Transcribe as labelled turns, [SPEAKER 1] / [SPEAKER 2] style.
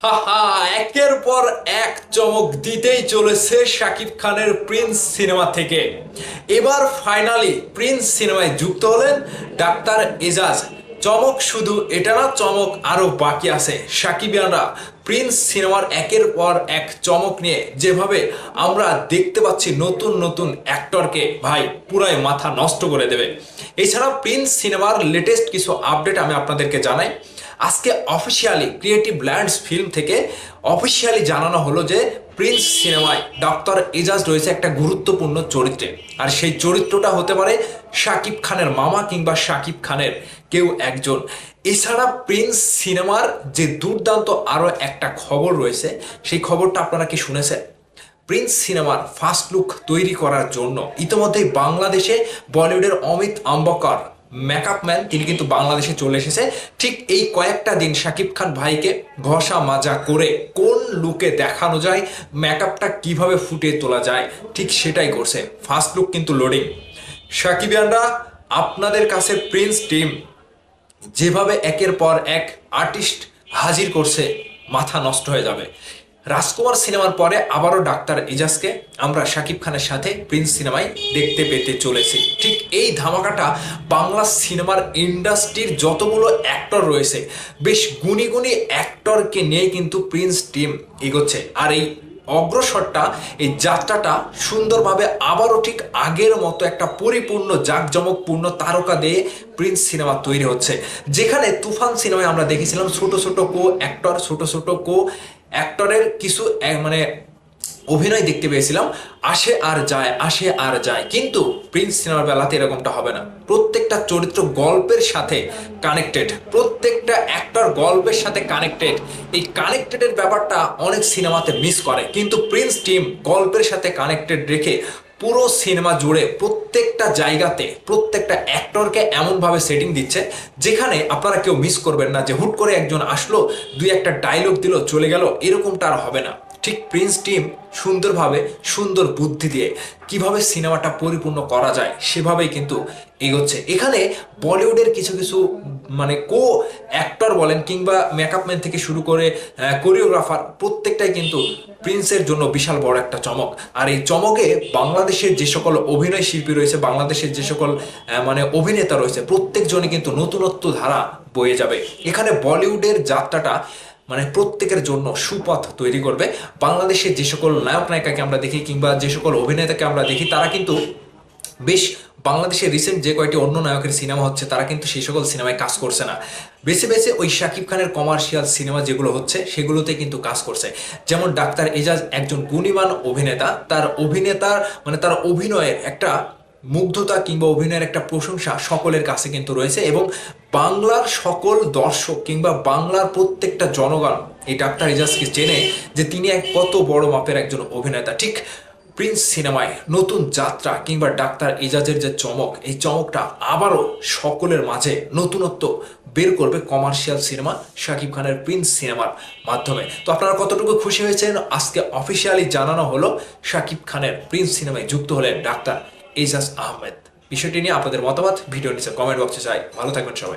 [SPEAKER 1] হাহা, একের পর এক চমক দিতেই চলেছে শাকিব খানের প্রিন্স সিনেমা থেকে। এবার ফাইনালি প্রিন্স সিনেমায় যুক্ত হলেন ডাক্তার এজাজ। চমক শুধু এটা না, চমক আরো বাকি আছে। সাকিবিয়ানরা প্রিন্স সিনেমার একের পর এক চমক নিয়ে যেভাবে আমরা দেখতে পাচ্ছি নতুন নতুন অ্যাক্টরকে, ভাই পুরাই মাথা নষ্ট করে দেবে। এছাড়া প্রিন্স সিনেমার লেটেস্ট কিছু আপডেট আমি আপনাদেরকে জানাই। আজকে অফিসিয়ালি ক্রিয়েটিভ ল্যান্ডস ফিল্ম থেকে অফিসিয়ালি জানানো হলো যে প্রিন্স সিনেমায় ডক্টর এজাজ রয়েছে একটা গুরুত্বপূর্ণ চরিত্রে, আর সেই চরিত্রটা হতে পারে শাকিব খানের মামা কিংবা শাকিব খানের কেউ একজন। এছাড়া প্রিন্স সিনেমার যে দুর্দান্ত আরও একটা খবর রয়েছে, সেই খবরটা আপনারা কি শুনেছেন? প্রিন্স সিনেমার ফার্স্ট লুক তৈরি করার জন্য ইতিমধ্যেই বাংলাদেশে বলিউডের অমিত আম্বকর মেকআপ ম্যান তিনি কিন্তু বাংলাদেশে চলে এসেছে। ঠিক এই কয়েকটা দিন শাকিব খান ভাইকে ঘষা মাজা করে কোন লুকে দেখানো যায়, মেকআপটা কিভাবে ফুটিয়ে তোলা যায়, ঠিক সেটাই করছে। ফার্স্ট লুক কিন্তু লোডিং। সাকিবিয়ানরা আপনাদের কাছে প্রিন্স টিম যেভাবে একের পর এক আর্টিস্ট হাজির করছে, মাথা নষ্ট হয়ে যাবে। রাজকুমার সিনেমার পরে আবারও ডাক্তার এজাজকে আমরা শাকিব খানের সাথে প্রিন্স সিনেমায় দেখতে পেতে চলেছি। ঠিক এই ধামাকাটা বাংলা সিনেমার ইন্ডাস্ট্রির যতগুলো অ্যাক্টর রয়েছে, বেশ গুণী গুণী অ্যাক্টরকে নিয়ে কিন্তু প্রিন্স টিম এগোচ্ছে। আর এই অগ্রসরটা, এই যাত্রাটা সুন্দরভাবে আবারও ঠিক আগের মতো একটা পরিপূর্ণ জাঁকজমকপূর্ণ তারকা দিয়ে প্রিন্স সিনেমা তৈরি হচ্ছে। যেখানে তুফান সিনেমায় আমরা দেখেছিলাম ছোট ছোট কো অ্যাক্টর, ছোট ছোট কো অ্যাক্টরের কিছু মানে অভিনয় দেখতে পেয়েছিলাম, আসে আর যায় আসে আর যায়, কিন্তু প্রিন্স সিনেমার বেলাতে এরকমটা হবে না। প্রত্যেকটা চরিত্র গল্পের সাথে কানেক্টেড, প্রত্যেকটা অ্যাক্টর গল্পের সাথে কানেক্টেড। এই কানেক্টেডের ব্যাপারটা অনেক সিনেমাতে মিস করে, কিন্তু প্রিন্স টিম গল্পের সাথে কানেক্টেড রেখে পুরো সিনেমা জুড়ে প্রত্যেকটা জায়গাতে প্রত্যেকটা অ্যাক্টরকে এমনভাবে সেটিং দিচ্ছে যেখানে আপনারা কেউ মিস করবেন না যে হুট করে একজন আসলো, দুই একটা ডায়লগ দিল চলে গেল, এরকমটা আর হবে না। ঠিক প্রিন্স টিম সুন্দরভাবে সুন্দর বুদ্ধি দিয়ে কিভাবে সিনেমাটা পরিপূর্ণ করা যায় সেভাবেই কিন্তু এগোচ্ছে। এখানে বলিউডের কিছু কিছু মানে কো অ্যাক্টর বলেন কিংবা মেকআপ ম্যান থেকে শুরু করে কোরিওগ্রাফার, প্রত্যেকটাই কিন্তু প্রিন্সের জন্য বিশাল বড় একটা চমক। আর এই চমকে বাংলাদেশের যে সকল অভিনয় শিল্পী রয়েছে, বাংলাদেশের যে সকল মানে অভিনেতা রয়েছে, প্রত্যেকজনই কিন্তু নতুনত্ব ধারা বয়ে যাবে। এখানে বলিউডের যাত্রাটা মানে প্রত্যেকের জন্য সুপথ তৈরি করবে। বাংলাদেশের যে সকল নায়ক নায়িকাকে আমরা দেখি কিংবা যে সকল অভিনেতাকে আমরা দেখি, তারা কিন্তু বেশ বাংলাদেশের রিসেন্ট যে কয়টি অন্য নায়কের সিনেমা হচ্ছে, তারা কিন্তু সেই সকল সিনেমায় কাজ করছে না। বেছে বেছে ওই শাকিব খানের কমার্শিয়াল সিনেমা যেগুলো হচ্ছে সেগুলোতে কিন্তু কাজ করছে। যেমন ডাক্তার এজাজ একজন গুণীমান অভিনেতা, তার অভিনেতার মানে তার অভিনয়ের একটা মুগ্ধতা কিংবা অভিনয়ের একটা প্রশংসা সকলের কাছে কিন্তু রয়েছে, এবং বাংলার সকল দর্শক কিংবা বাংলার প্রত্যেকটা জনগণ এই ডাক্তার এজাজকে চেনে যে তিনি এক কত বড় মাপের একজন অভিনেতা। ঠিক প্রিন্স সিনেমায় নতুন যাত্রা কিংবা ডাক্তার এজাজের যে চমক, এই চমকটা আবারও সকলের মাঝে নতুনত্ব বের করবে কমার্শিয়াল সিনেমা শাকিব খানের প্রিন্স সিনেমার মাধ্যমে। তো আপনারা কতটুকু খুশি হয়েছেন? আজকে অফিসিয়ালি জানানো হলো শাকিব খানের প্রিন্স সিনেমায় যুক্ত হলেন ডাক্তার এজাজ আহমেদ। বিষয়টি নিয়ে আপনাদের মতামত ভিডিওর নিচে কমেন্ট বক্সে চাই। ভালো থাকবেন সবাই।